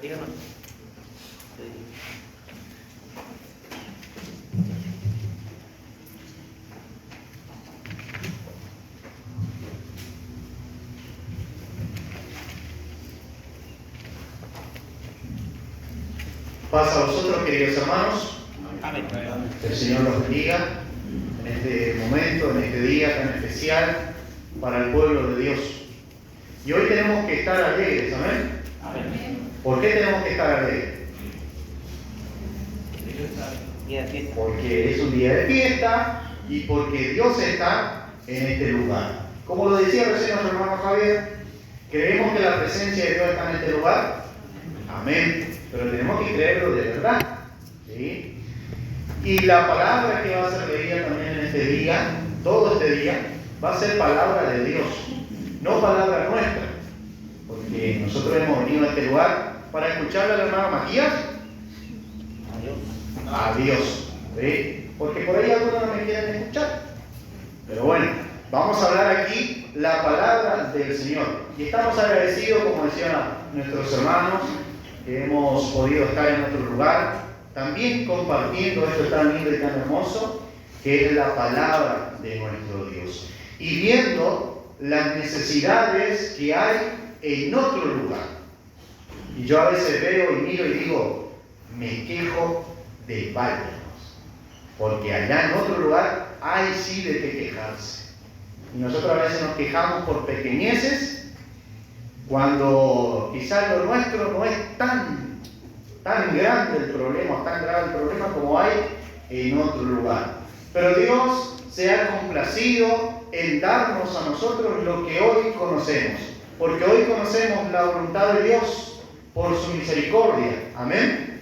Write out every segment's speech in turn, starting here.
Díganos. Paz a vosotros, queridos hermanos. Amén. Que el Señor los bendiga en este momento, en este día tan especial para el pueblo de Dios. Y hoy tenemos que estar alegres, ¿amén? Amén. ¿Por qué tenemos que estar alegres? Día de fiesta. Porque es un día de fiesta y porque Dios está en este lugar. Como lo decía recién nuestro hermano Javier, creemos que la presencia de Dios está en este lugar. Amén. Pero tenemos que creerlo de verdad. ¿Sí? Y la palabra que va a ser leída también en este día, todo este día, va a ser palabra de Dios, no palabra nuestra. Porque nosotros hemos venido a este lugar para escucharle al hermano Matías. A Dios. ¿Sí? Porque por ahí algunos no me quieren escuchar. Pero bueno, vamos a hablar aquí la palabra del Señor. Y estamos agradecidos, como decían nuestros hermanos, que hemos podido estar en nuestro lugar, también compartiendo esto tan lindo y tan hermoso, que es la palabra de nuestro Dios. Y viendo las necesidades que hay en otro lugar. Y yo a veces veo y miro y digo, me quejo de Vallenos, porque allá en otro lugar hay sí de qué quejarse. Y nosotros a veces nos quejamos por pequeñeces, cuando quizás lo nuestro no es tan grande el problema, tan grave el problema como hay en otro lugar. Pero Dios se ha complacido en darnos a nosotros lo que hoy conocemos, porque hoy conocemos la voluntad de Dios por su misericordia. Amén.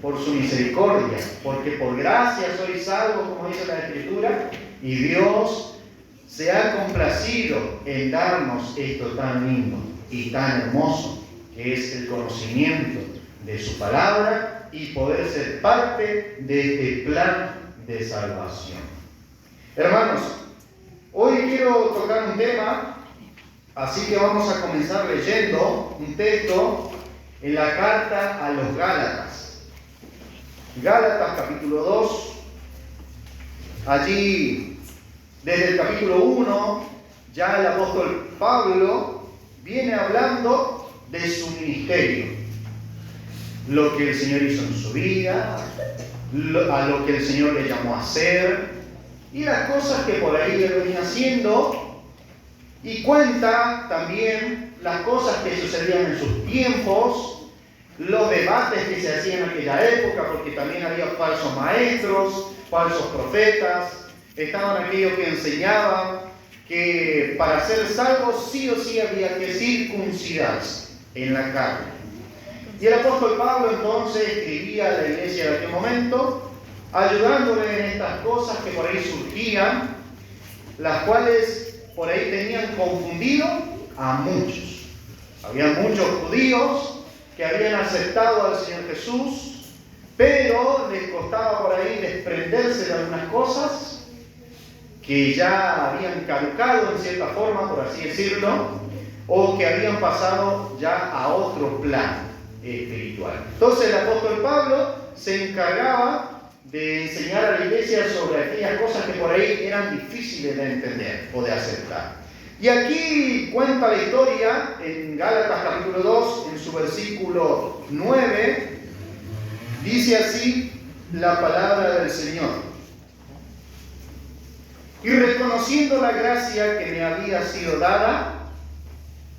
Por su misericordia, porque por gracia sois salvos, como dice la Escritura, y Dios se ha complacido en darnos esto tan lindo y tan hermoso, que es el conocimiento de su palabra y poder ser parte de este plan de salvación. Hermanos, hoy quiero tocar un tema, así que vamos a comenzar leyendo un texto en la carta a los Gálatas. Gálatas capítulo 2, allí desde el capítulo 1, ya el apóstol Pablo viene hablando de su ministerio, lo que el Señor hizo en su vida, a lo que el Señor le llamó a hacer, y las cosas que por ahí él venía haciendo, y cuenta también las cosas que sucedían en sus tiempos, los debates que se hacían en aquella época, porque también había falsos maestros, falsos profetas, estaban aquellos que enseñaban que para ser salvos sí o sí había que circuncidarse en la carne. Y el apóstol Pablo entonces escribía a la iglesia de aquel momento, ayudándole en estas cosas que por ahí surgían, las cuales por ahí tenían confundido a muchos. Había muchos judíos que habían aceptado al Señor Jesús, pero les costaba por ahí desprenderse de algunas cosas que ya habían caducado en cierta forma, por así decirlo, o que habían pasado ya a otro plano espiritual. Entonces el apóstol Pablo se encargaba de enseñar a la iglesia sobre aquellas cosas que por ahí eran difíciles de entender o de aceptar. Y aquí cuenta la historia en Gálatas capítulo 2, en su versículo 9, dice así la palabra del Señor. Y reconociendo la gracia que me había sido dada,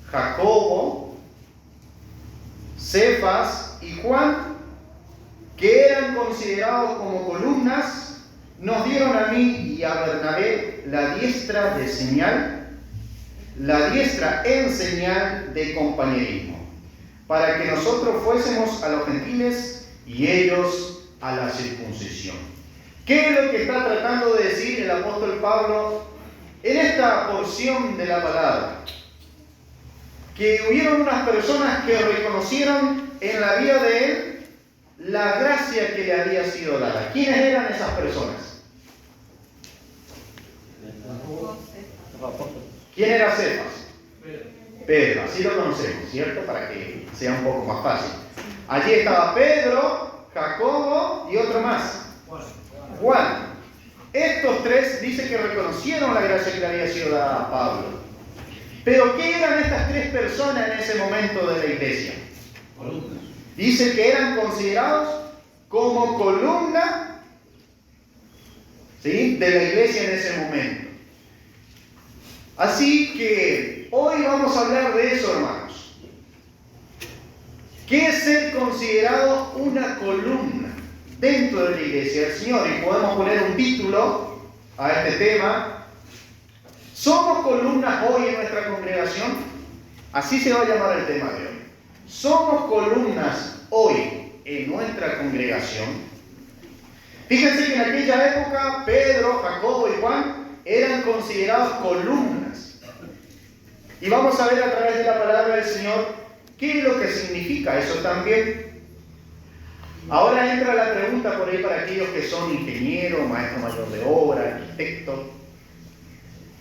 Jacobo, Cefas y Juan, que eran considerados como columnas, nos dieron a mí y a Bernabé la diestra de señal, la diestra en señal de compañerismo, para que nosotros fuésemos a los gentiles y ellos a la circuncisión. ¿Qué es lo que está tratando de decir el apóstol Pablo en esta porción de la palabra? Que hubieron unas personas que reconocieron en la vida de él la gracia que le había sido dada. ¿Quiénes eran esas personas? ¿Quién era Cefas? Pedro, así lo conocemos, ¿cierto? Para que sea un poco más fácil. Allí estaba Pedro, Jacobo y otro más, Juan. Estos tres dice que reconocieron la gracia que le había sido dada a Pablo. Pero ¿qué eran estas tres personas en ese momento de la iglesia? Dice que eran considerados como columna, ¿sí?, de la iglesia en ese momento. Así que hoy vamos a hablar de eso, hermanos. ¿Qué es ser considerado una columna dentro de la iglesia del Señor? Y podemos poner un título a este tema. ¿Somos columnas hoy en nuestra congregación? Así se va a llamar el tema de hoy. ¿Somos columnas hoy en nuestra congregación? Fíjense que en aquella época Pedro, Jacobo y Juan eran considerados columnas. Y vamos a ver a través de la palabra del Señor qué es lo que significa eso también. Ahora entra la pregunta por ahí para aquellos que son ingenieros, maestro mayor de obra, arquitectos.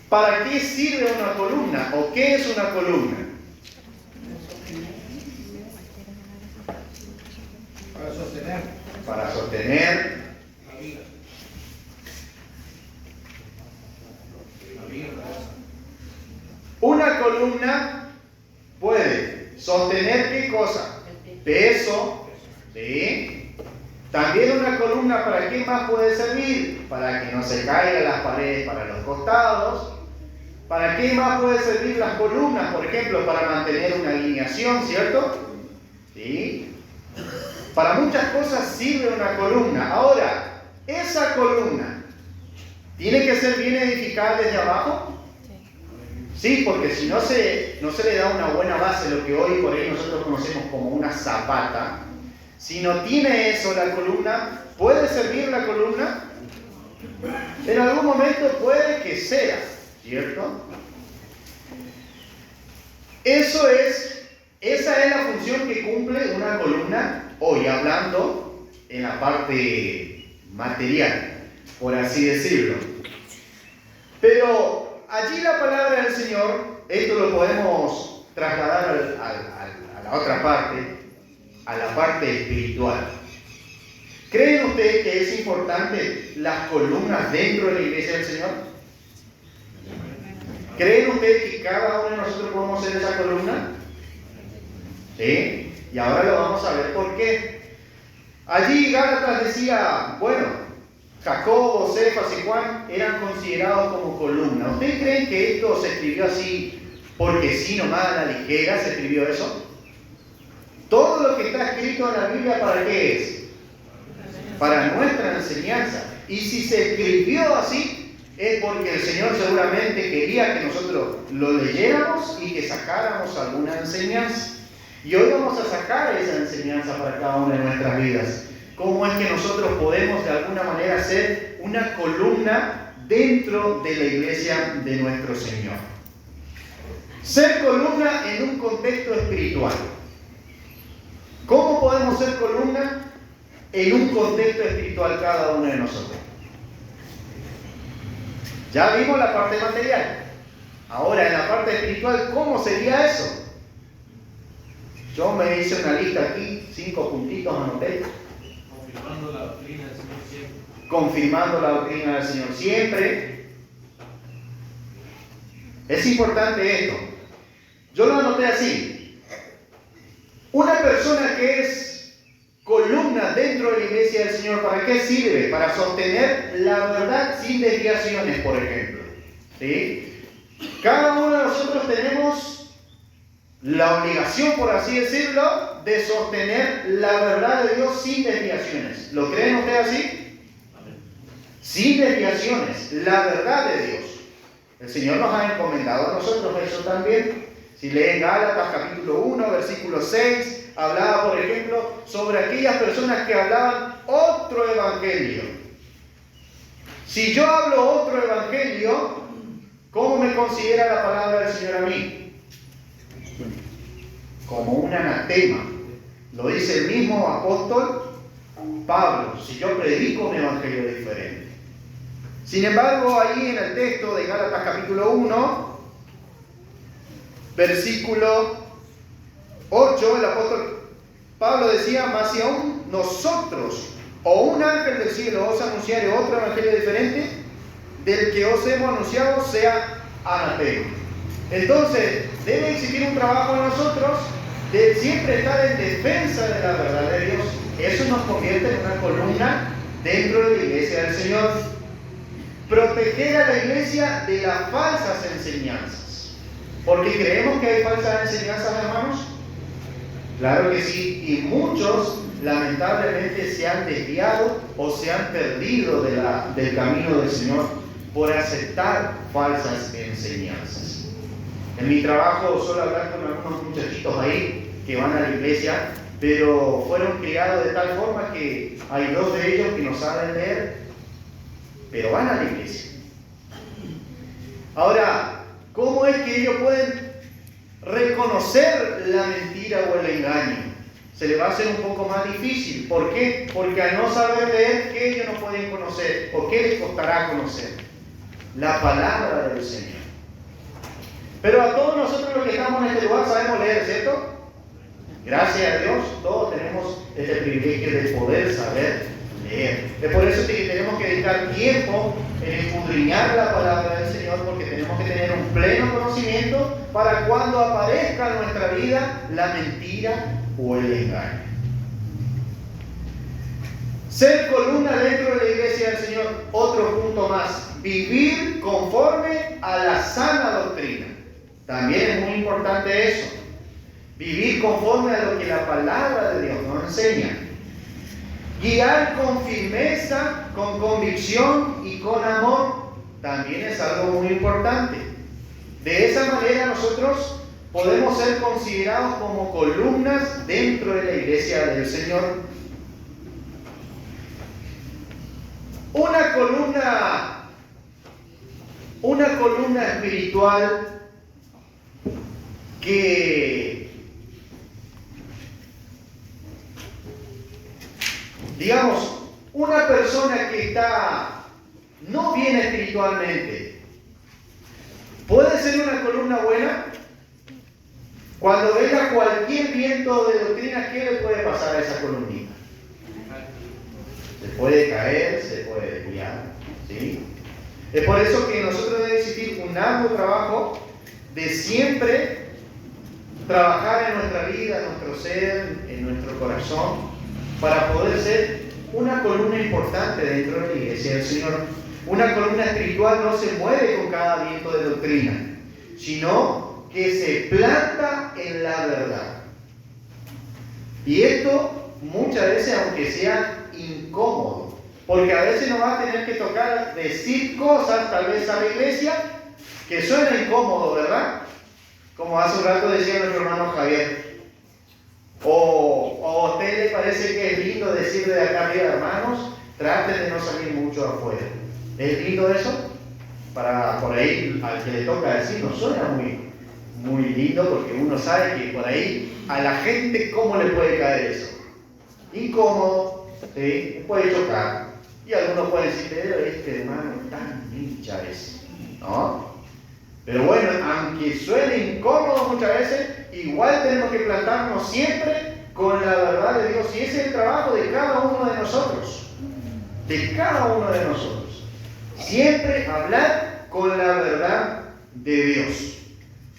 ¿Para qué sirve una columna? ¿O qué es una columna? Para sostener. Para sostener. Una columna puede sostener ¿qué cosa? Peso. ¿Sí? También una columna, ¿para qué más puede servir? Para que no se caigan las paredes para los costados. ¿Para qué más puede servir las columnas? Por ejemplo, para mantener una alineación, ¿cierto? ¿Sí? Para muchas cosas sirve una columna. Ahora, esa columna tiene que ser bien edificada desde abajo. Sí, porque si no se le da una buena base, lo que hoy por ahí nosotros conocemos como una zapata, si no tiene eso la columna, ¿puede servir la columna? En algún momento puede que sea, ¿cierto? Esa es la función que cumple una columna hoy, hablando en la parte material, por así decirlo. Pero allí la palabra del Señor, esto lo podemos trasladar a la otra parte, a la parte espiritual. ¿Creen ustedes que es importante las columnas dentro de la iglesia del Señor? ¿Creen ustedes que cada uno de nosotros podemos ser esa columna? ¿Sí? Y ahora lo vamos a ver por qué. Allí Gálatas decía, bueno, Jacobo, Cefas y Juan eran considerados como columna. ¿Ustedes creen que esto se escribió así porque sí, nomás a la ligera se escribió eso? Todo lo que está escrito en la Biblia, ¿para qué es? Para nuestra enseñanza. Y si se escribió así, es porque el Señor seguramente quería que nosotros lo leyéramos y que sacáramos alguna enseñanza. Y hoy vamos a sacar esa enseñanza para cada una de nuestras vidas. ¿Cómo es que nosotros podemos de alguna manera ser una columna dentro de la iglesia de nuestro Señor? Ser columna en un contexto espiritual. ¿Cómo podemos ser columna en un contexto espiritual cada uno de nosotros? Ya vimos la parte material. Ahora, en la parte espiritual, ¿cómo sería eso? Yo me hice una lista aquí, 5 puntitos anoté. Confirmando la doctrina del Señor siempre. Confirmando la doctrina del Señor siempre. Es importante esto. Yo lo anoté así. Una persona que es columna dentro de la iglesia del Señor, ¿para qué sirve? Para sostener la verdad sin desviaciones, por ejemplo. ¿Sí? Cada uno de nosotros tenemos la obligación, por así decirlo, de sostener la verdad de Dios sin desviaciones. ¿Lo creen ustedes así? Sin desviaciones, la verdad de Dios. El Señor nos ha encomendado a nosotros eso también. Si leen Gálatas capítulo 1, versículo 6, hablaba, por ejemplo, sobre aquellas personas que hablaban otro evangelio. Si yo hablo otro evangelio, ¿cómo me considera la palabra del Señor a mí? Como un anatema. Lo dice el mismo apóstol Pablo. Si yo predico un evangelio diferente. Sin embargo, ahí en el texto de Gálatas capítulo 1, versículo 8, el apóstol Pablo decía, mas si aún nosotros o un ángel del cielo os anunciare otro evangelio diferente del que os hemos anunciado, sea anatema. Entonces, debe existir un trabajo en nosotros de siempre estar en defensa de la verdad de Dios. Eso nos convierte en una columna dentro de la iglesia del Señor. Proteger a la iglesia de las falsas enseñanzas. Porque creemos que hay falsas enseñanzas, hermanos. Claro que sí, y muchos lamentablemente se han desviado o se han perdido del camino del Señor por aceptar falsas enseñanzas. En mi trabajo suelo hablar con algunos muchachitos ahí que van a la iglesia, pero fueron criados de tal forma que hay 2 de ellos que no saben leer, pero van a la iglesia. Ahora, ¿cómo es que ellos pueden reconocer la mentira o el engaño? Se les va a hacer un poco más difícil. ¿Por qué? Porque al no saber leer, ¿qué ellos no pueden conocer? ¿O qué les costará conocer? La palabra del Señor. Pero a todos nosotros los que estamos en este lugar sabemos leer, ¿cierto? Gracias a Dios, todos tenemos este privilegio de poder saber leer. Es por eso que tenemos que dedicar tiempo en escudriñar la palabra del Señor, porque tenemos que tener un pleno conocimiento para cuando aparezca en nuestra vida la mentira o el engaño. Ser columna dentro de la iglesia del Señor, otro punto más. Vivir conforme a la sana doctrina. También es muy importante eso. Vivir conforme a lo que la palabra de Dios nos enseña. Guiar con firmeza, con convicción y con amor. También es algo muy importante. De esa manera nosotros podemos ser considerados como columnas dentro de la iglesia del Señor. Una columna espiritual que, digamos, una persona que está no bien espiritualmente, ¿puede ser una columna buena? Cuando venga cualquier viento de doctrina, ¿qué le puede pasar a esa columnita? Se puede caer, se puede desviar, ¿sí? Es por eso que nosotros debe existir un arduo trabajo de siempre trabajar en nuestra vida, en nuestro ser, en nuestro corazón, para poder ser una columna importante dentro de la iglesia del Señor. Una columna espiritual no se mueve con cada viento de doctrina, sino que se planta en la verdad. Y esto muchas veces, aunque sea incómodo, porque a veces nos va a tener que tocar decir cosas tal vez a la iglesia que suena incómodo, ¿verdad? Como hace un rato decía nuestro hermano Javier. O a usted le parece que es lindo decir de acá arriba, hermanos, traten de no salir mucho afuera. ¿Es lindo eso? Para por ahí, al que le toca decir, no suena muy lindo, porque uno sabe que por ahí a la gente cómo le puede caer eso. Incómodo, ¿sí? Puede chocar. Y algunos pueden decir, pero este hermano tan hincha es, ¿no? Pero bueno, aunque suene incómodo muchas veces, igual tenemos que plantarnos siempre con la verdad de Dios. Y ese es el trabajo de cada uno de nosotros. De cada uno de nosotros. Siempre hablar con la verdad de Dios.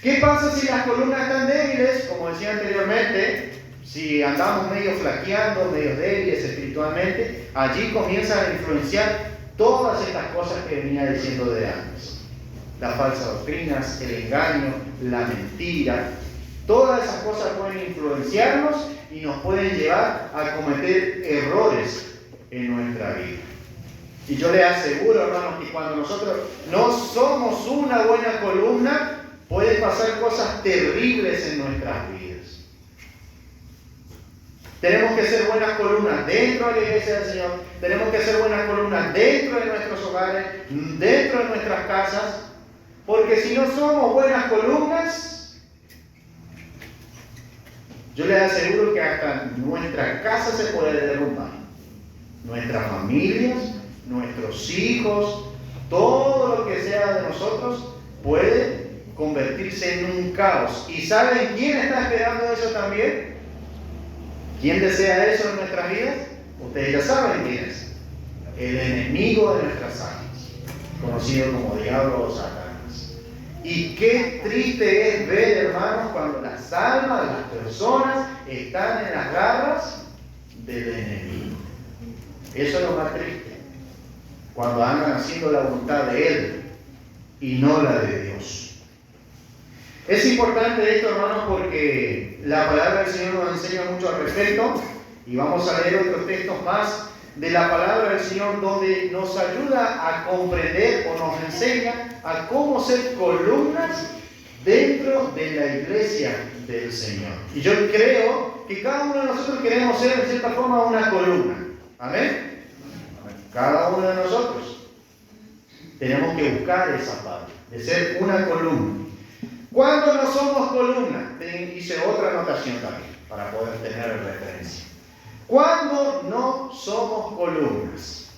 ¿Qué pasa si las columnas están débiles? Como decía anteriormente, si andamos medio flaqueando, medio débiles espiritualmente, allí comienzan a influenciar todas estas cosas que venía diciendo de antes. Las falsas doctrinas, el engaño, la mentira, todas esas cosas pueden influenciarnos y nos pueden llevar a cometer errores en nuestra vida. Y yo les aseguro, hermanos, que cuando nosotros no somos una buena columna, pueden pasar cosas terribles en nuestras vidas. Tenemos que ser buenas columnas dentro de la iglesia del Señor, tenemos que ser buenas columnas dentro de nuestros hogares, dentro de nuestras casas, porque si no somos buenas columnas, yo les aseguro que hasta nuestra casa se puede derrumbar. Nuestras familias, nuestros hijos, todo lo que sea de nosotros puede convertirse en un caos. ¿Y saben quién está esperando eso también? ¿Quién desea eso en nuestras vidas? Ustedes ya saben quién es. El enemigo de nuestras almas, conocido como diablo o Satanás. Y qué triste es ver, hermanos, cuando las almas de las personas están en las garras del enemigo. Eso es lo más triste. Cuando andan haciendo la voluntad de Él y no la de Dios. Es importante esto, hermanos, porque la palabra del Señor nos enseña mucho al respecto, y vamos a leer otros textos más de la palabra del Señor donde nos ayuda a comprender o nos enseña a cómo ser columnas dentro de la iglesia del Señor. Y yo creo que cada uno de nosotros queremos ser, de cierta forma, una columna. ¿Amén? Cada uno de nosotros tenemos que buscar esa parte, de ser una columna. Cuando no somos columna, hice otra anotación también, para poder tener referencia. Cuando no somos columnas.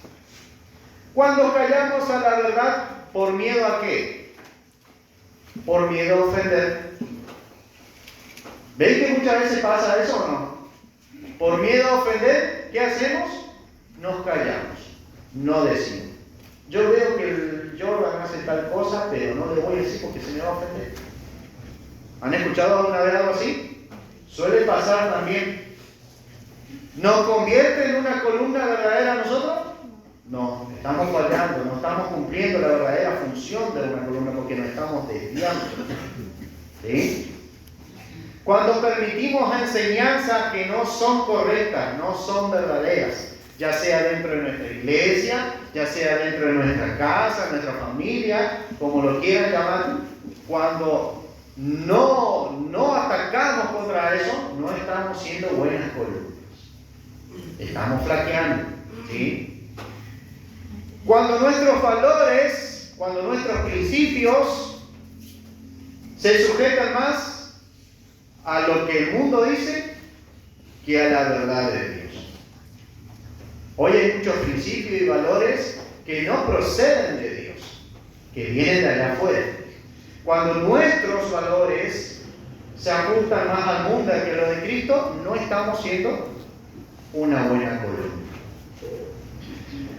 Cuando callamos a la verdad, ¿por miedo a qué? Por miedo a ofender. ¿Ven que muchas veces pasa eso o no? Por miedo a ofender, ¿qué hacemos? Nos callamos, no decimos. Yo veo que el Jordan hace tal cosa, pero no le voy a decir porque se me va a ofender. ¿Han escuchado alguna vez algo así? Suele pasar también. ¿Nos convierte en una columna verdadera nosotros? No, estamos fallando, no estamos cumpliendo la verdadera función de una columna porque nos estamos desviando. ¿Sí? Cuando permitimos enseñanzas que no son correctas, no son verdaderas, ya sea dentro de nuestra iglesia, ya sea dentro de nuestra casa, nuestra familia, como lo quieran llamar, cuando no atacamos contra eso, no estamos siendo buenas columnas. Estamos flaqueando. ¿Sí? Cuando nuestros valores, cuando nuestros principios se sujetan más a lo que el mundo dice que a la verdad de Dios. Hoy hay muchos principios y valores que no proceden de Dios, que vienen de allá afuera. Cuando nuestros valores se ajustan más al mundo que a los de Cristo, no estamos siendo una buena columna.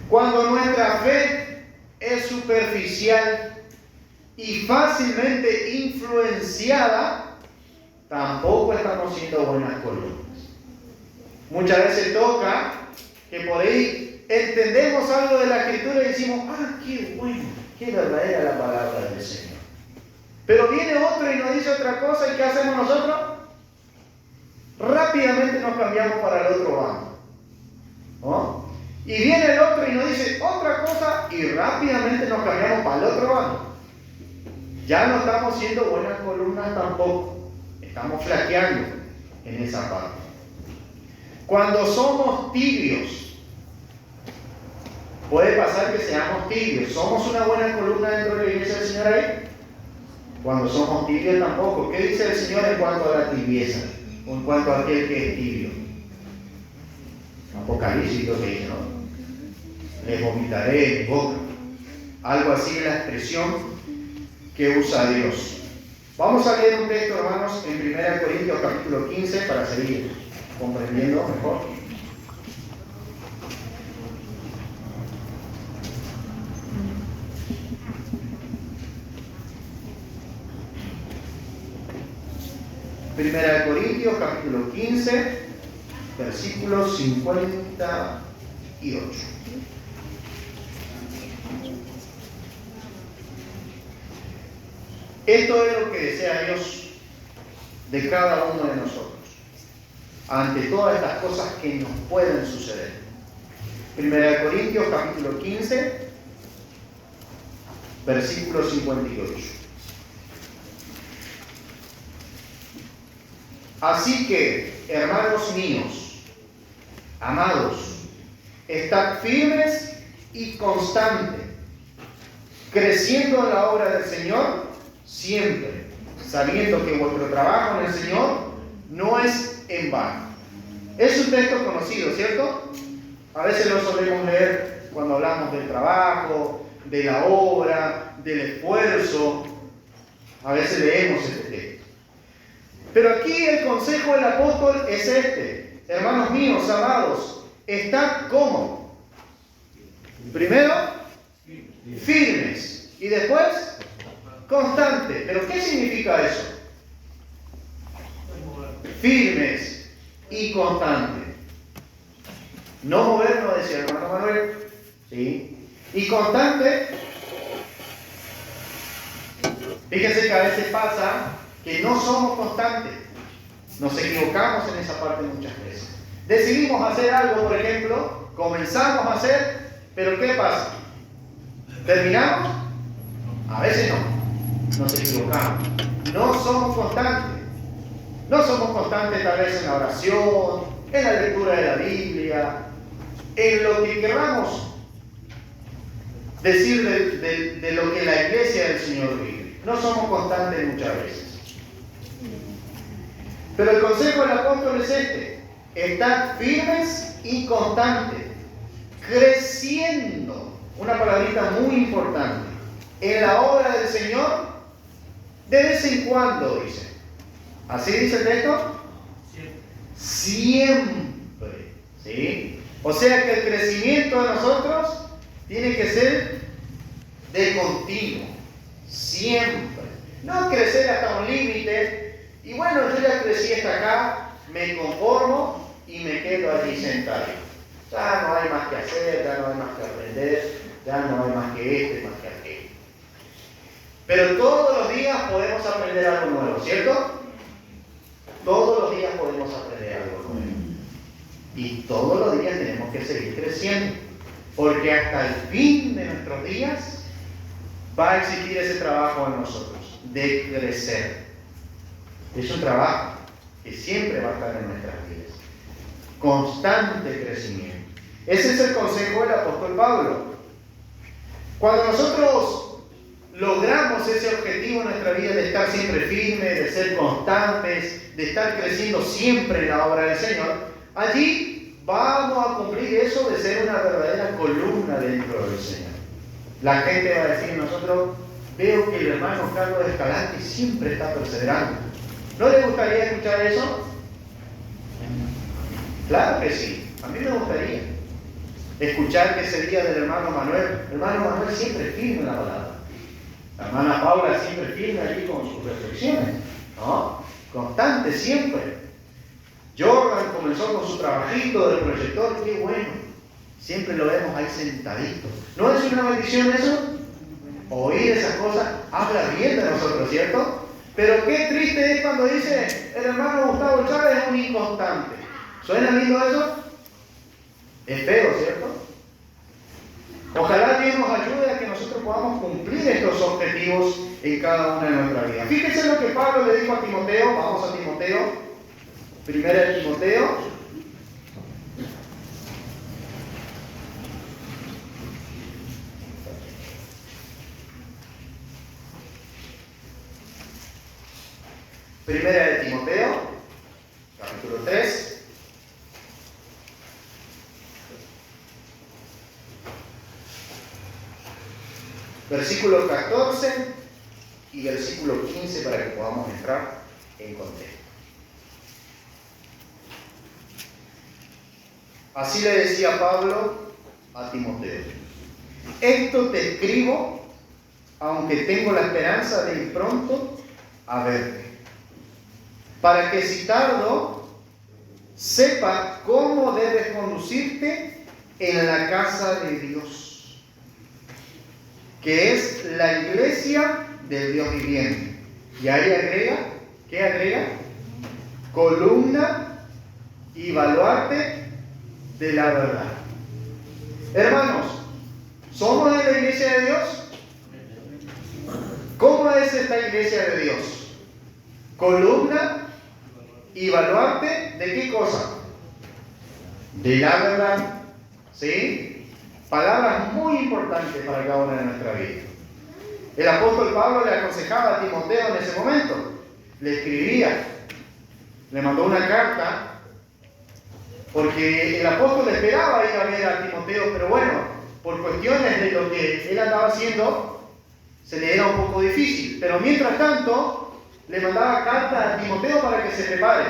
Cuando nuestra fe es superficial y fácilmente influenciada, tampoco estamos siendo buenas columnas. Muchas veces toca que por ahí entendemos algo de la Escritura y decimos, qué bueno, qué verdadera la palabra del Señor. Pero viene otro y nos dice otra cosa, ¿y qué hacemos nosotros? Rápidamente nos cambiamos para el otro bando. ¿No? Y viene el otro y nos dice otra cosa y rápidamente nos cambiamos para el otro bando. Ya no estamos siendo buenas columnas tampoco. Estamos flaqueando en esa parte. Cuando somos tibios, puede pasar que seamos tibios. ¿Somos una buena columna dentro de la iglesia del Señor ahí? Cuando somos tibios tampoco. ¿Qué dice el Señor en cuanto a la tibieza? O en cuanto a aquel que es tibio. Apocalipsis lo que dice, ¿no? Les vomitaré en mi boca. Algo así es la expresión que usa Dios. Vamos a leer un texto, hermanos, en 1 Corintios capítulo 15 para seguir comprendiendo mejor. Primera de Corintios, capítulo 15, versículo 58. Esto es lo que desea Dios de cada uno de nosotros, ante todas estas cosas que nos pueden suceder. Primera de Corintios, capítulo 15, versículo 58. Así que, hermanos míos, amados, estad firmes y constantes, creciendo en la obra del Señor, siempre, sabiendo que vuestro trabajo en el Señor no es en vano. Es un texto conocido, ¿cierto? A veces lo solemos leer cuando hablamos del trabajo, de la obra, del esfuerzo. A veces leemos este texto. Pero aquí el consejo del apóstol es este. hermanos míos, amados, estad como. Primero, firmes. Y después, constante. ¿Pero qué significa eso? Firmes y constante. No movernos, decía el hermano Manuel. ¿Sí? Y constante. Fíjense que a veces pasa que no somos constantes. Nos equivocamos en esa parte muchas veces. Decidimos hacer algo, por ejemplo, comenzamos a hacer, pero ¿qué pasa? ¿Terminamos? A veces no. Nos equivocamos. No somos constantes. No somos constantes tal vez en la oración, en la lectura de la Biblia, en lo que queramos decir de lo que la iglesia del Señor vive. No somos constantes muchas veces. Pero el consejo del apóstol es este: estad firmes y constantes, creciendo, una palabrita muy importante, en la obra del Señor, de vez en cuando, dice. ¿Así dice el texto? Siempre. ¿Sí? O sea que el crecimiento de nosotros tiene que ser de continuo, siempre. No crecer hasta un límite, y bueno, yo ya crecí hasta acá, me conformo y me quedo allí sentado. Ya no hay más que hacer, ya no hay más que aprender, ya no hay más que esto y más que aquello. Pero todos los días podemos aprender algo nuevo, ¿cierto? Todos los días podemos aprender algo nuevo. Y todos los días tenemos que seguir creciendo. Porque hasta el fin de nuestros días va a existir ese trabajo en nosotros, de crecer. Es un trabajo que siempre va a estar en nuestras vidas. Constante crecimiento. Ese es el consejo del apóstol Pablo. Cuando nosotros logramos ese objetivo en nuestra vida de estar siempre firmes, de ser constantes, de estar creciendo siempre en la obra del Señor, allí vamos a cumplir eso de ser una verdadera columna dentro del Señor. La gente va a decir: nosotros veo que el hermano Carlos Escalante siempre está perseverando. ¿No le gustaría escuchar eso? Claro que sí, a mí me gustaría escuchar que sería del hermano Manuel. El hermano Manuel siempre firme en la palabra. La hermana Paula siempre firme allí con sus reflexiones, ¿no? Constante siempre. Jordan comenzó con su trabajito del proyector, qué bueno. Siempre lo vemos ahí sentadito. ¿No es una bendición eso? Oír esas cosas habla bien de nosotros, ¿cierto? Pero qué triste es cuando dice el hermano Gustavo Chávez es un inconstante. ¿Suena lindo eso? Es feo, ¿cierto? Ojalá Dios nos ayude a que nosotros podamos cumplir estos objetivos en cada una de nuestras vidas. Fíjense lo que Pablo le dijo a Timoteo. Vamos a Timoteo. Primera de Timoteo. Primera de Timoteo, capítulo 3. Versículo 14 y versículo 15 para que podamos entrar en contexto. Así le decía Pablo a Timoteo: esto te escribo, aunque tengo la esperanza de ir pronto a verte, para que si tardo, sepas cómo debes conducirte en la casa de Dios, que es la iglesia del Dios viviente. Y ahí agrega, ¿qué agrega? Columna y baluarte de la verdad. Hermanos, ¿somos de la iglesia de Dios? ¿Cómo es esta iglesia de Dios? Columna y baluarte ¿de qué cosa? De la verdad. ¿Sí? Palabras muy importantes para cada una de nuestra vida. El apóstol Pablo le aconsejaba a Timoteo en ese momento. Le escribía. Le mandó una carta. Porque el apóstol esperaba ir a ver a Timoteo, pero bueno, por cuestiones de lo que él andaba haciendo, se le era un poco difícil. Pero mientras tanto, le mandaba carta a Timoteo para que se prepare.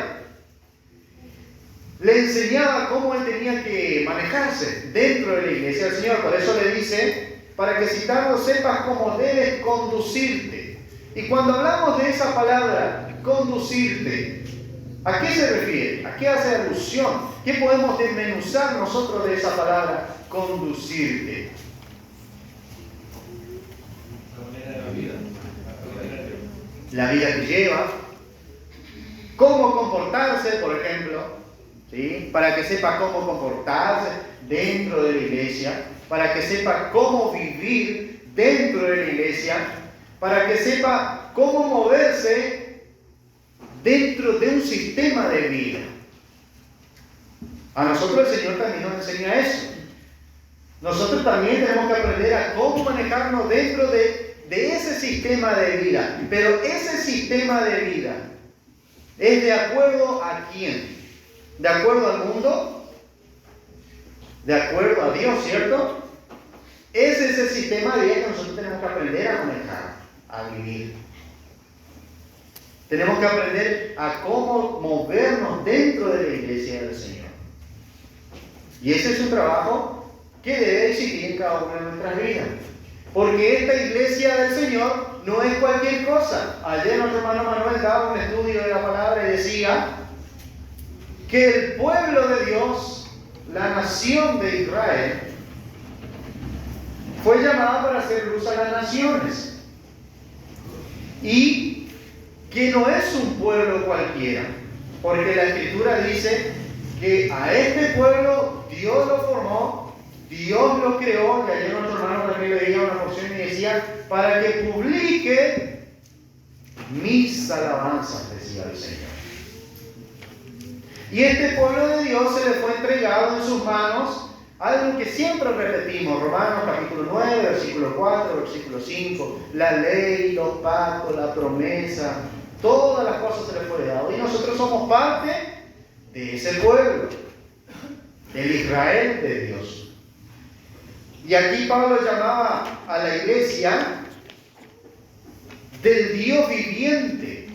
le enseñaba cómo él tenía que manejarse dentro de la iglesia del Señor. Por eso le dice, para que si tanto sepas cómo debes conducirte. Y cuando hablamos de esa palabra, conducirte, ¿a qué se refiere? ¿A qué hace alusión? ¿Qué podemos desmenuzar nosotros de esa palabra, conducirte? La manera de la vida. La vida que lleva, cómo comportarse, por ejemplo, ¿sí? Para que sepa cómo comportarse dentro de la iglesia, para que sepa cómo vivir dentro de la iglesia, para que sepa cómo moverse dentro de un sistema de vida. A nosotros el Señor también nos enseña eso. Nosotros también tenemos que aprender a cómo manejarnos dentro de ese sistema de vida. Pero ese sistema de vida es de acuerdo a quién. ¿De acuerdo al mundo? ¿De acuerdo a Dios, cierto? Es ese sistema de vida que nosotros tenemos que aprender a manejar, a vivir. Tenemos que aprender a cómo movernos dentro de la iglesia del Señor. Y ese es un trabajo que debe existir en cada una de nuestras vidas. Porque esta iglesia del Señor no es cualquier cosa. Ayer nuestro hermano Manuel daba un estudio de la palabra y decía que el pueblo de Dios, la nación de Israel, fue llamada para hacer luz a las naciones. Y que no es un pueblo cualquiera, porque la Escritura dice que a este pueblo Dios lo formó, Dios lo creó, y ayer nuestro hermano también leía una porción y decía, para que publique mis alabanzas, decía el Señor. Y este pueblo de Dios se le fue entregado en sus manos algo que siempre repetimos, Romanos capítulo 9, versículo 4, versículo 5, la ley, los pactos, la promesa, todas las cosas se le fue dado. Y nosotros somos parte de ese pueblo, del Israel de Dios. Y aquí Pablo llamaba a la iglesia del Dios viviente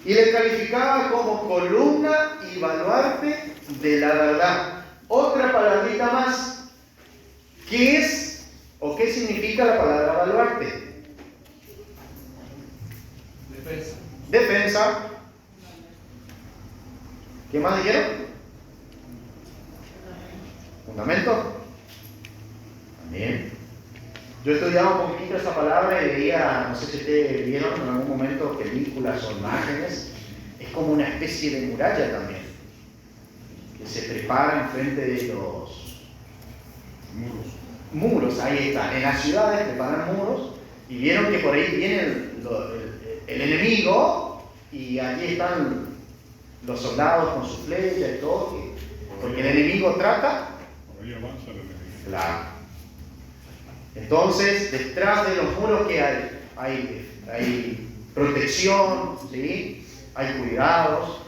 y le calificaba como columna y baluarte de la verdad. Otra palabrita más. ¿Qué es o qué significa la palabra baluarte? Defensa. Defensa. ¿Qué más dijeron? Fundamento. También. Yo estudiaba un poquito esa palabra y veía, no sé si ustedes vieron en algún momento películas o imágenes, es como una especie de muralla también, que se prepara enfrente de los muros, ahí están, en las ciudades preparan muros, y vieron que por ahí viene el enemigo, y allí están los soldados con su flecha y todo, porque el enemigo trata. Por ahí avanza el enemigo. Claro. Entonces, detrás de los muros que hay protección, ¿sí? Hay cuidados.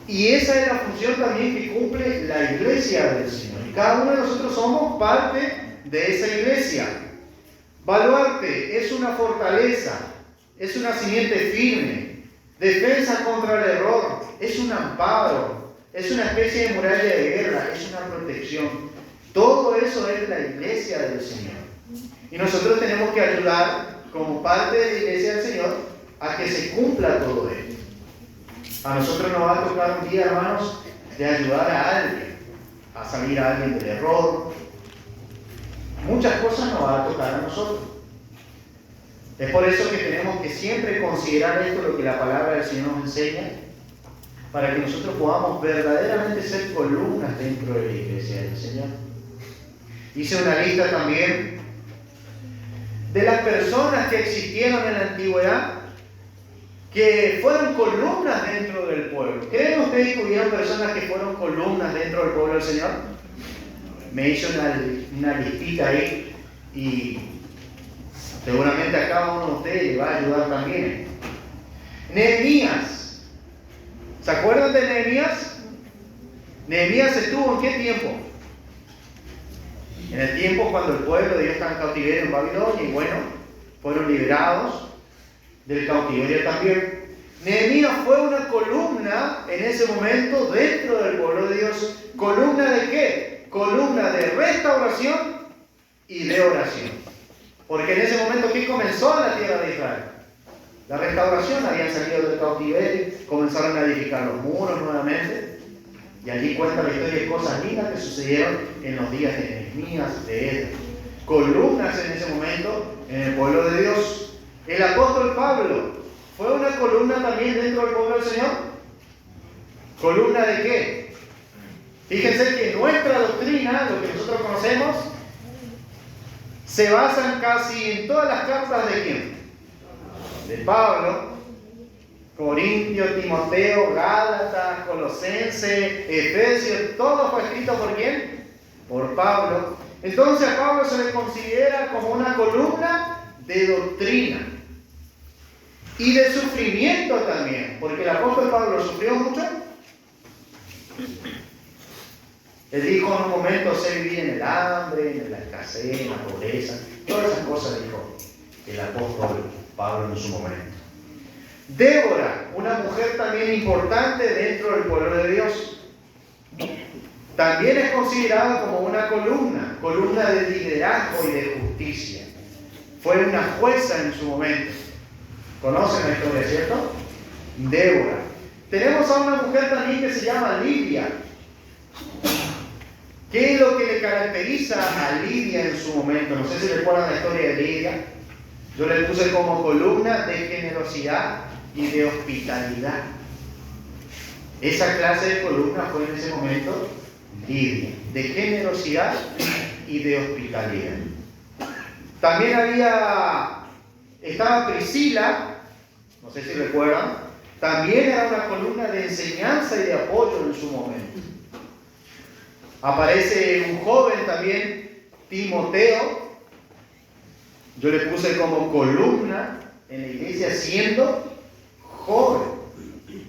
Y esa es la función también que cumple la iglesia del Señor. Y cada uno de nosotros somos parte de esa iglesia. Baluarte es una fortaleza, es una simiente firme, defensa contra el error, es un amparo, es una especie de muralla de guerra, es una protección. Todo eso es la iglesia del Señor. Y nosotros tenemos que ayudar, como parte de la iglesia del Señor, a que se cumpla todo esto. A nosotros nos va a tocar un día, hermanos, de ayudar a alguien, a salir a alguien del error. Muchas cosas nos va a tocar a nosotros. Es por eso que tenemos que siempre considerar esto, lo que la palabra del Señor nos enseña, para que nosotros podamos verdaderamente ser columnas dentro de la iglesia del Señor. Hice una lista también de las personas que existieron en la antigüedad que fueron columnas dentro del pueblo. ¿Creen ustedes que hubieron personas que fueron columnas dentro del pueblo del Señor? Me hizo una listita ahí y seguramente a cada uno de ustedes le va a ayudar también. Nehemías. ¿Se acuerdan de Nehemías? Nehemías estuvo ¿en qué tiempo? En el tiempo cuando el pueblo de Dios estaba en cautiverio en Babilonia y bueno, fueron liberados del cautiverio también. Nehemías fue una columna columna en ese momento dentro del pueblo de Dios. ¿Columna de qué? Columna de restauración y de oración. Porque en ese momento, ¿qué comenzó en la tierra de Israel? La restauración. Habían salido del cautiverio, comenzaron a edificar los muros nuevamente. Y allí cuenta la historia de cosas lindas que sucedieron en los días de Nehemías, de Esdras. Columnas en ese momento en el pueblo de Dios. El apóstol Pablo fue una columna también dentro del pueblo del Señor. ¿Columna de qué? Fíjense que nuestra doctrina, lo que nosotros conocemos, se basa casi en todas las cartas de ¿quién? De Pablo, Corintio, Timoteo, Gálatas, Colosenses, Efesios, todo fue escrito ¿por quién? Por Pablo. Entonces a Pablo se le considera como una columna de doctrina y de sufrimiento también, porque el apóstol Pablo sufrió mucho. Él dijo en un momento: sé vivir en el hambre, en la escasez, en la pobreza. Todas esas cosas dijo el apóstol Pablo en su momento. Débora, una mujer también importante dentro del pueblo de Dios, también es considerada como una columna de liderazgo y de justicia. Fue una jueza en su momento. ¿Conocen la historia, cierto? Débora. Tenemos a una mujer también que se llama Lidia. ¿Qué es lo que le caracteriza a Lidia en su momento? No sé si recuerdan la historia de Lidia. Yo le puse como columna de generosidad y de hospitalidad. Esa clase de columna fue en ese momento Lidia, de generosidad y de hospitalidad. También estaba Priscila, no sé si recuerdan, también era una columna de enseñanza y de apoyo en su momento. Aparece un joven también, Timoteo. Yo le puse como columna en la iglesia siendo joven.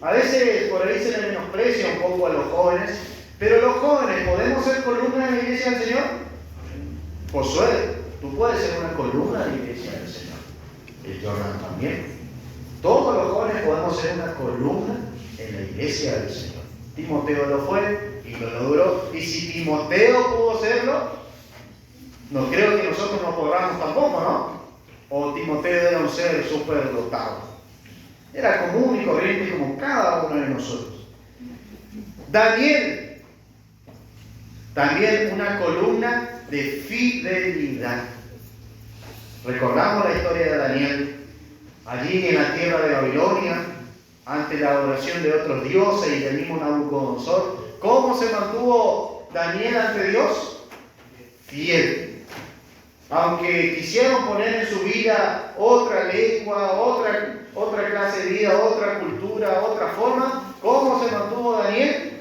A veces por ahí se le menosprecia un poco a los jóvenes, pero los jóvenes, ¿podemos ser columna en la iglesia del Señor? Josué, tú puedes ser una columna de la iglesia del Señor. El Jordan también. Todos los jóvenes podemos ser una columna en la iglesia del Señor. Timoteo lo fue y lo logró. Y si Timoteo pudo serlo, no creo que nosotros nos podamos tampoco, ¿no? O Timoteo era un ser súper dotado. Era común y corriente como cada uno de nosotros. Daniel, también una columna de fidelidad. Recordamos la historia de Daniel, allí en la tierra de Babilonia, ante la adoración de otros dioses y del mismo Nabucodonosor. ¿Cómo se mantuvo Daniel ante Dios? Fiel. Aunque quisieron poner en su vida otra lengua, otra clase de vida, otra cultura, otra forma, ¿cómo se mantuvo Daniel?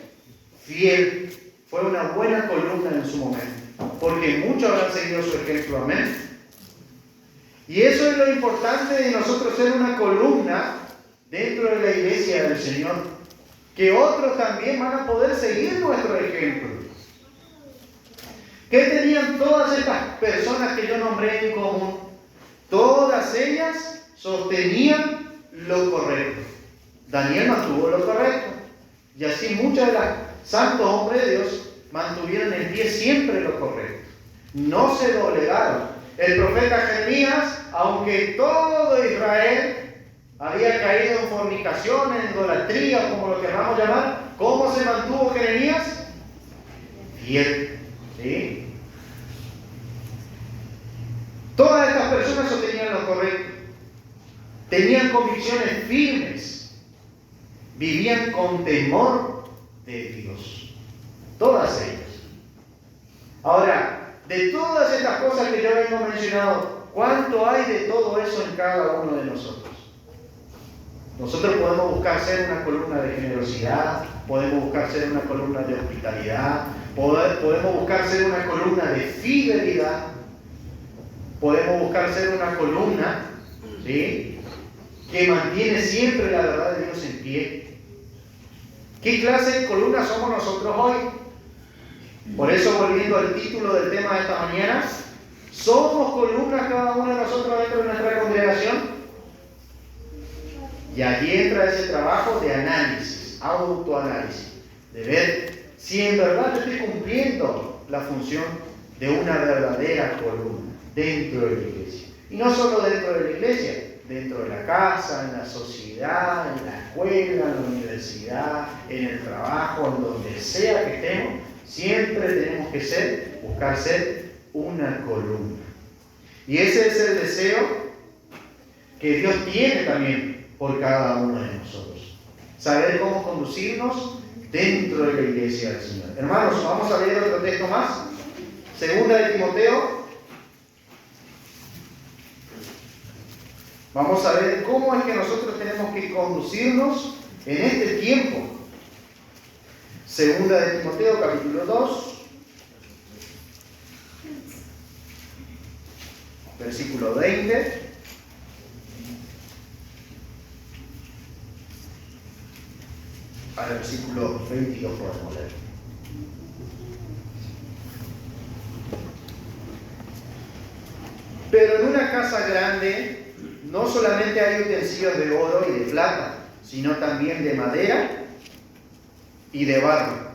Fiel. Fue una buena columna en su momento, porque muchos habrán seguido su ejemplo. Amén. Y eso es lo importante de nosotros, ser una columna dentro de la iglesia del Señor, que otros también van a poder seguir nuestro ejemplo. ¿Qué tenían todas estas personas que yo nombré en común? Todas ellas sostenían lo correcto. Daniel mantuvo lo correcto. Y así muchos de los santos hombres de Dios mantuvieron en pie siempre lo correcto. No se doblegaron. El profeta Jeremías, aunque todo Israel había caído en fornicación, en idolatría, como lo queramos llamar, ¿cómo se mantuvo Jeremías? Fiel. ¿Sí? Todas estas personas sostenían lo correcto. Tenían convicciones firmes. Vivían con temor de Dios. Todas ellas. Ahora, de todas estas cosas que yo vengo mencionando, ¿cuánto hay de todo eso en cada uno de nosotros? Nosotros podemos buscar ser una columna de generosidad, podemos buscar ser una columna de hospitalidad, podemos buscar ser una columna de fidelidad, podemos buscar ser una columna, ¿sí?, que mantiene siempre la verdad de Dios en pie. ¿Qué clase de columna somos nosotros hoy? Por eso, volviendo al título del tema de esta mañana, ¿somos columnas cada uno de nosotros dentro de nuestra congregación? Y allí entra ese trabajo de análisis. autoanálisis, de ver si en verdad yo estoy cumpliendo la función de una verdadera columna dentro de la iglesia. Y no solo dentro de la iglesia, dentro de la casa, en la sociedad, en la escuela, en la universidad, en el trabajo, en donde sea que estemos, siempre tenemos que buscar ser una columna. Y ese es el deseo que Dios tiene también por cada uno de nosotros. Saber cómo conducirnos dentro de la iglesia del Señor. Hermanos, vamos a leer otro texto más. Segunda de Timoteo. Vamos a ver cómo es que nosotros tenemos que conducirnos en este tiempo. Segunda de Timoteo, capítulo 2. Versículo 20. Al versículo 22 podemos leer. Pero en una casa grande no solamente hay utensilios de oro y de plata, sino también de madera y de barro.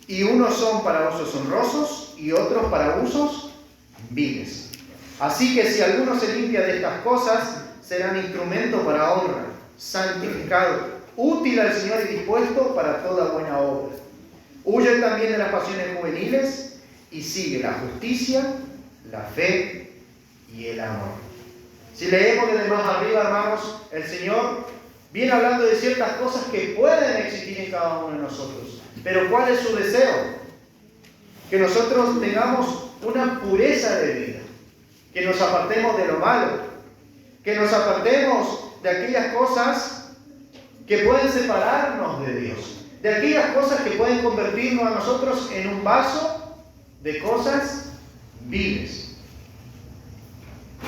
Y unos son para usos honrosos y otros para usos viles. Así que si alguno se limpia de estas cosas, serán instrumento para honra, santificado, útil al Señor y dispuesto para toda buena obra. Huye también de las pasiones juveniles y sigue la justicia, la fe y el amor. Si leemos desde más arriba, hermanos, el Señor viene hablando de ciertas cosas que pueden existir en cada uno de nosotros. Pero ¿cuál es su deseo? Que nosotros tengamos una pureza de vida, que nos apartemos de lo malo, que nos apartemos de aquellas cosas que pueden separarnos de Dios, de aquellas cosas que pueden convertirnos a nosotros en un vaso de cosas viles.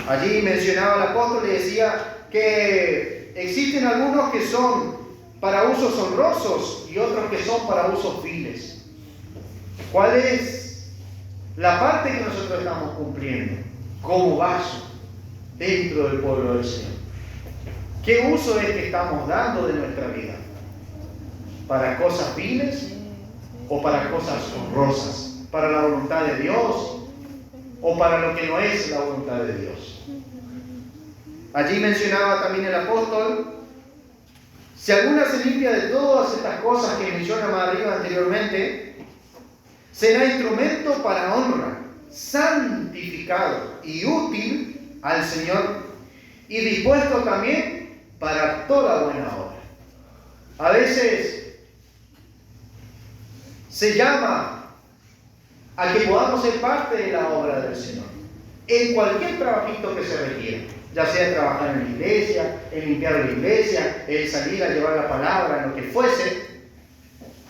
Allí mencionaba el apóstol y decía que existen algunos que son para usos honrosos y otros que son para usos viles. ¿Cuál es la parte que nosotros estamos cumpliendo como vaso dentro del pueblo del Señor? ¿Qué uso es que estamos dando de nuestra vida? ¿Para cosas viles o para cosas honrosas? ¿Para la voluntad de Dios o para lo que no es la voluntad de Dios? Allí mencionaba también el apóstol: si alguna se limpia de todas estas cosas que menciona más arriba anteriormente, será instrumento para honra, santificado y útil al Señor y dispuesto también para toda buena obra. A veces se llama a que podamos ser parte de la obra del Señor en cualquier trabajito que se requiera, ya sea trabajar en la iglesia, en limpiar la iglesia, en salir a llevar la palabra, en lo que fuese.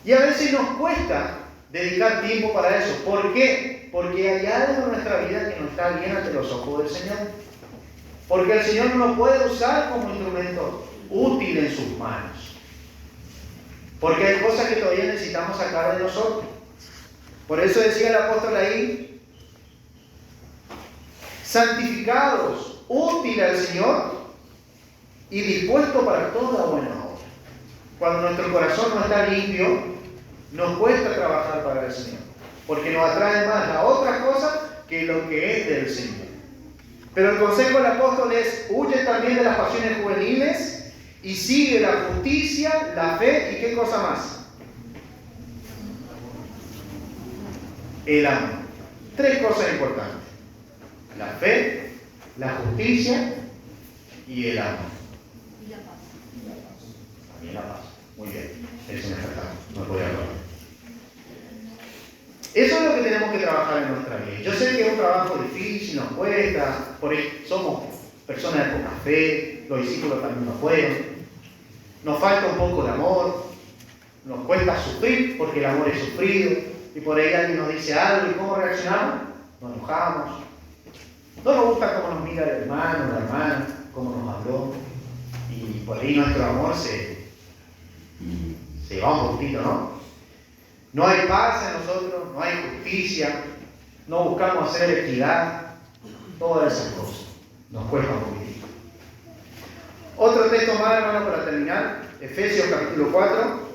Y a veces nos cuesta dedicar tiempo para eso. ¿Por qué? Porque hay algo en nuestra vida que no está bien ante los ojos del Señor. Porque el Señor no nos puede usar como instrumento útil en sus manos. Porque hay cosas que todavía necesitamos sacar de nosotros. Por eso decía el apóstol ahí: santificados, útil al Señor y dispuesto para toda buena obra. Cuando nuestro corazón no está limpio, nos cuesta trabajar para el Señor, porque nos atrae más la otra cosa que lo que es del Señor. Pero el consejo del apóstol es: huye también de las pasiones juveniles y sigue la justicia, la fe y ¿qué cosa más? El amor. Tres cosas importantes: la fe, la justicia y el amor. Y la paz. También la paz. Muy bien. Eso me faltaba. No podía hablar. Eso es lo que tenemos que trabajar en nuestra vida. Yo sé que es un trabajo difícil, nos cuesta, por ahí somos personas de poca fe, los discípulos también no fueron. Nos falta un poco de amor, nos cuesta sufrir porque el amor es sufrido. Y por ahí alguien nos dice algo y ¿cómo reaccionamos? Nos enojamos. No nos gusta cómo nos mira el hermano, la hermana, cómo nos habló. Y por ahí nuestro amor se va un poquito, ¿no? No hay paz en nosotros, no hay justicia, no buscamos hacer equidad, todas esas cosas. Nos cuesta un poquitito. Otro texto más, hermano, para terminar. Efesios capítulo 4.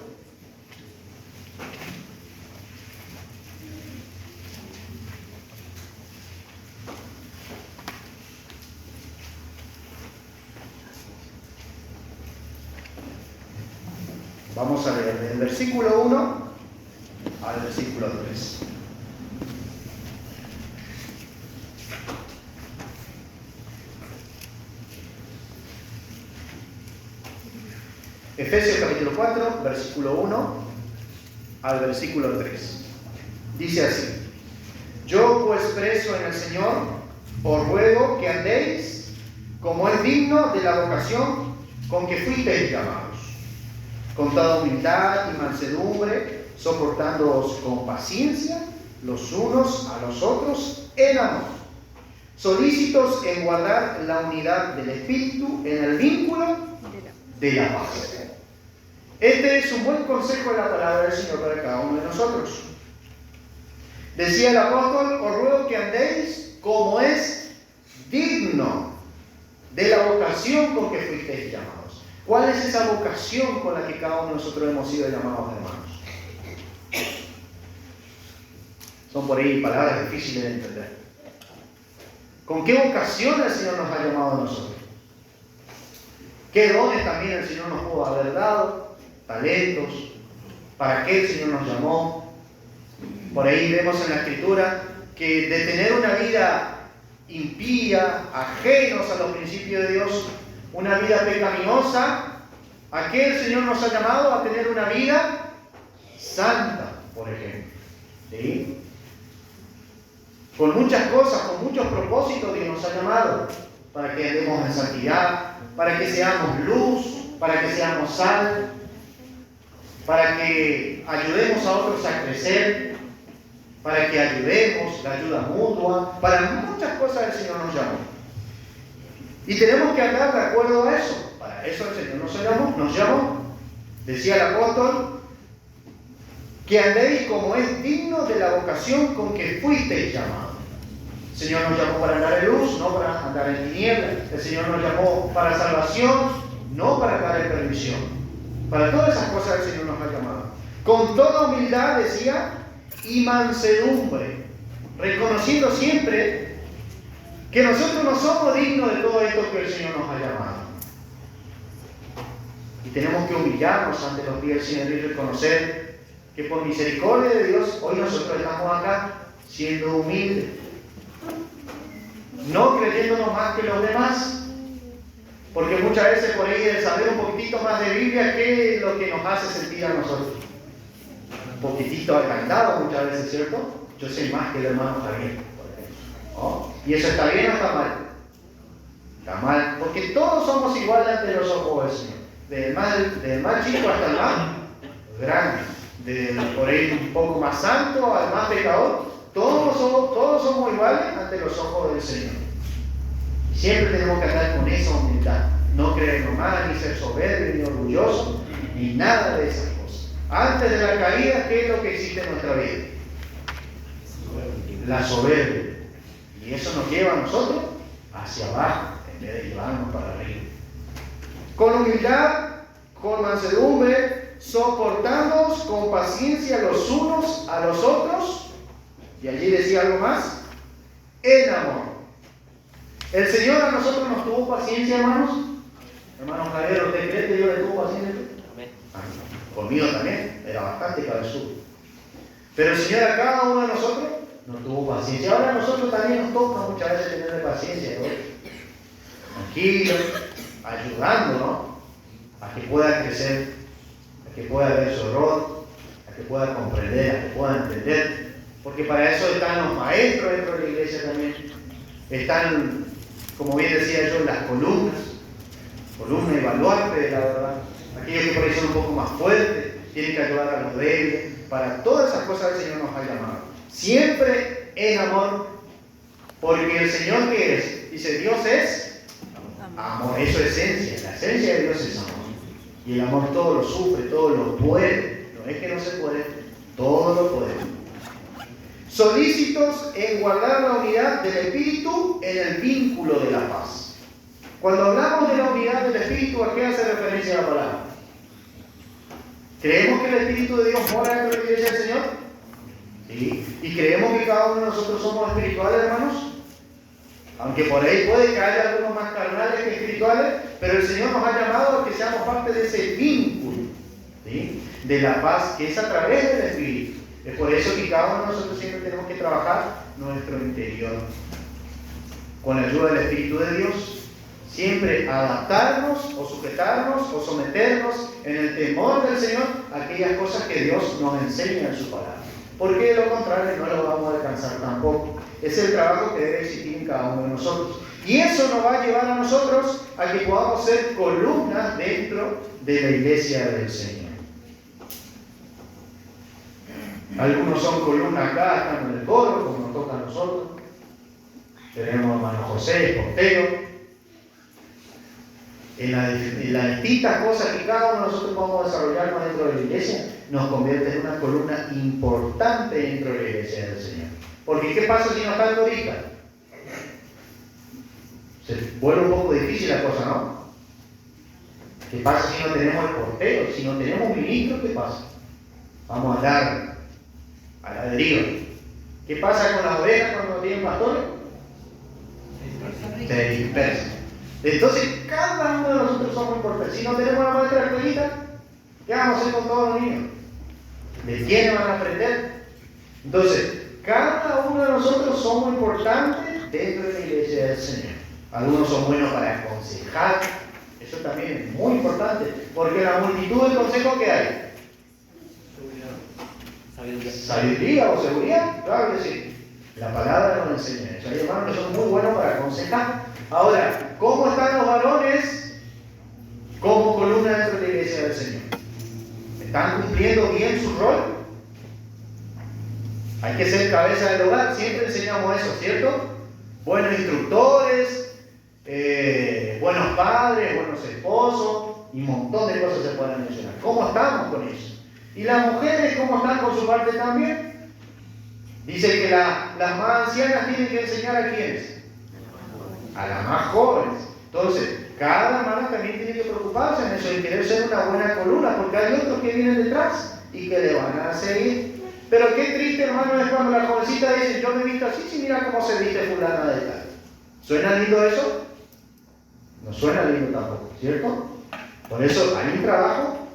Vamos a leer del versículo 1 al versículo 3. Efesios capítulo 4, versículo 1 al versículo 3. Dice así: Yo pues preso en el Señor, os ruego que andéis como es digno de la vocación con que fuisteis llamados, con toda humildad y mansedumbre, soportándoos con paciencia los unos a los otros en amor, solícitos en guardar la unidad del Espíritu en el vínculo de la paz. Este es un buen consejo de la palabra del Señor para cada uno de nosotros. Decía el apóstol: os ruego que andéis como es digno de la vocación con que fuisteis llamados. ¿Cuál es esa vocación con la que cada uno de nosotros hemos sido llamados, hermanos? Son por ahí palabras difíciles de entender. ¿Con qué vocación el Señor nos ha llamado a nosotros? ¿Qué dones también el Señor nos pudo haber dado? Talentos. ¿Para qué el Señor nos llamó? Por ahí vemos en la Escritura que de tener una vida impía, ajenos a los principios de Dios, una vida pecaminosa, ¿a qué el Señor nos ha llamado? A tener una vida santa, por ejemplo. ¿Sí? Con muchas cosas, con muchos propósitos Dios nos ha llamado, para que andemos en santidad, para que seamos luz, para que seamos sal, para que ayudemos a otros a crecer, para que ayudemos, la ayuda mutua, para muchas cosas el Señor nos llamó. Y tenemos que andar de acuerdo a eso. Para eso el Señor nos llamó. Decía el apóstol: que andéis como es digno de la vocación con que fuisteis llamados. El Señor nos llamó para andar en luz, no para andar en tinieblas. El Señor nos llamó para salvación, no para andar en perdición. Para todas esas cosas el Señor nos ha llamado. Con toda humildad, decía, y mansedumbre, reconociendo siempre que nosotros no somos dignos de todo esto que el Señor nos ha llamado. Y tenemos que humillarnos ante los pies del Señor y reconocer que por misericordia de Dios hoy nosotros estamos acá siendo humildes, no creyéndonos más que los demás, porque muchas veces por ahí el saber un poquitito más de Biblia, ¿qué es lo que nos hace sentir a nosotros? Un poquitito agrandado muchas veces, ¿cierto? Yo sé más que el hermano Javier, por ejemplo, ¿no? ¿Y eso está bien o está mal? Está mal, porque todos somos iguales ante los ojos del Señor, del más chico hasta el más grande, por ahí un poco más santo al más pecador. Todos somos iguales ante los ojos del Señor. Y siempre tenemos que andar con esa humildad. No creernos más, ni ser soberbio, ni orgulloso, ni nada de esas cosas. Antes de la caída, ¿qué es lo que existe en nuestra vida? La soberbia. Y eso nos lleva a nosotros hacia abajo, en vez de llevarnos para arriba. Con humildad, con mansedumbre, soportándonos con paciencia los unos a los otros. Y allí decía algo más: en amor. ¿El Señor a nosotros nos tuvo paciencia, hermanos? Hermanos Javier, ¿usted cree que Dios le tuvo paciencia? Amén. Conmigo también, era bastante cabezudo. Pero el Señor a cada uno de nosotros nos tuvo paciencia. Ahora a nosotros también nos toca muchas veces tener paciencia, ¿no? Tranquilo, ayudándonos a que pueda crecer, a que pueda ver su error, a que pueda comprender, a que pueda entender. Porque para eso están los maestros dentro de la iglesia también. Están, como bien decía yo, las columnas y baluarte de la verdad. Aquellos que por ahí son un poco más fuertes, tienen que ayudar a los débiles. Para todas esas cosas el Señor nos ha llamado. Siempre en amor, porque el Señor, ¿qué es? Dice, Dios es amor. Eso es esencia. La esencia de Dios es amor. Y el amor todo lo sufre, todo lo puede. No es que no se puede, todo lo puede. Solícitos en guardar la unidad del Espíritu en el vínculo de la paz. Cuando hablamos de la unidad del Espíritu, ¿a qué hace referencia la palabra? ¿Creemos que el Espíritu de Dios mora dentro de la iglesia del Señor? ¿Sí? ¿Y creemos que cada uno de nosotros somos espirituales, hermanos? Aunque por ahí puede que haya algunos más carnales que espirituales, pero el Señor nos ha llamado a que seamos parte de ese vínculo, ¿sí?, de la paz que es a través del Espíritu. Es por eso que cada uno de nosotros siempre tenemos que trabajar nuestro interior con la ayuda del Espíritu de Dios. Siempre adaptarnos o sujetarnos o someternos en el temor del Señor a aquellas cosas que Dios nos enseña en su palabra. Porque de lo contrario no lo vamos a alcanzar tampoco. Es el trabajo que debe existir en cada uno de nosotros. Y eso nos va a llevar a nosotros a que podamos ser columnas dentro de la iglesia del Señor. Algunos son columnas acá, están en el coro, como nos toca a nosotros. Tenemos a hermano José, portero. En las distintas cosas que cada uno de nosotros podemos desarrollarnos dentro de la iglesia, nos convierte en una columna importante dentro de la iglesia del Señor. Porque ¿qué pasa si no está el dorita? Se vuelve un poco difícil la cosa, ¿no? ¿Qué pasa si no tenemos el portero? Si no tenemos un ministro, ¿qué pasa? Vamos a andar a la deriva. ¿Qué pasa con las ovejas cuando no tienen pastores? Se dispersan. Entonces, cada uno de nosotros somos importantes. Si no tenemos la maestra escuelita, ¿qué vamos a hacer con todos los niños? ¿De quiénes van a aprender? Entonces, cada uno de nosotros somos importantes dentro de la iglesia del Señor. Algunos son buenos para aconsejar. Eso también es muy importante, porque en la multitud de consejos que hay, sabiduría o seguridad, claro que sí. La palabra nos enseña eso. Hay hermanos que son muy buenos para aconsejar. Ahora, ¿cómo están los varones como columna dentro de la iglesia del Señor? ¿Están cumpliendo bien su rol? Hay que ser cabeza del hogar, siempre enseñamos eso, ¿cierto? Buenos instructores, buenos padres, buenos esposos, y un montón de cosas se pueden mencionar. ¿Cómo estamos con eso? ¿Y las mujeres cómo están con su parte también? Dice que las más ancianas tienen que enseñar a quiénes, a las más jóvenes. Entonces, cada hermana también tiene que preocuparse en eso, en querer ser una buena columna, porque hay otros que vienen detrás y que le van a seguir. Pero qué triste, hermano, es cuando la jovencita dice, yo me he visto así, sí, mira cómo se viste fulana de tal. ¿Suena lindo eso? No suena lindo tampoco, ¿cierto? Por eso hay un trabajo,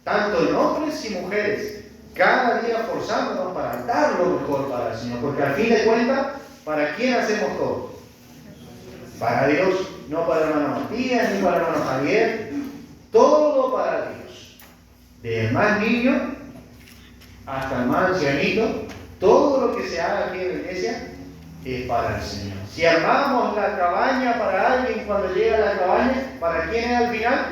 tanto en hombres y mujeres, cada día forzándonos para dar lo mejor para el Señor, porque al fin de cuentas, ¿para quién hacemos todo? Para Dios, no para el hermano Matías, ni para el hermano Javier, todo para Dios. Desde el más niño hasta el más ancianito, todo lo que se haga aquí en la iglesia es para el Señor. Si armamos la cabaña para alguien cuando llega la cabaña, ¿para quién es al final?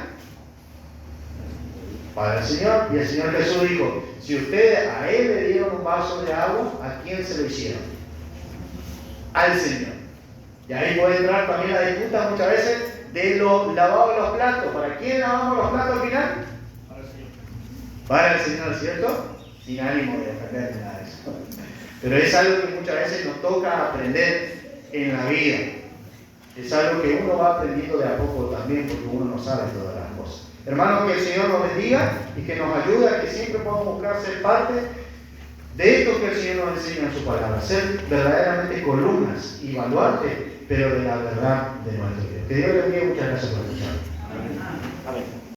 Para el Señor. Y el Señor Jesús dijo, si ustedes a Él le dieron un vaso de agua, ¿a quién se lo hicieron? Al Señor. Y ahí puede entrar también la disputa muchas veces de los lavados de los platos. ¿Para quién lavamos los platos al final? Para el Señor. Para el Señor, ¿cierto? Sin ánimo de defender nada de eso. Pero es algo que muchas veces nos toca aprender en la vida. Es algo que uno va aprendiendo de a poco también, porque uno no sabe todas las cosas. Hermanos, que el Señor nos bendiga y que nos ayude a que siempre podamos buscar ser parte de esto que el Señor nos enseña en su palabra. Ser verdaderamente columnas y baluartes, pero de la verdad de nuestro Dios. Que Dios les bendiga. Muchas gracias por escuchar.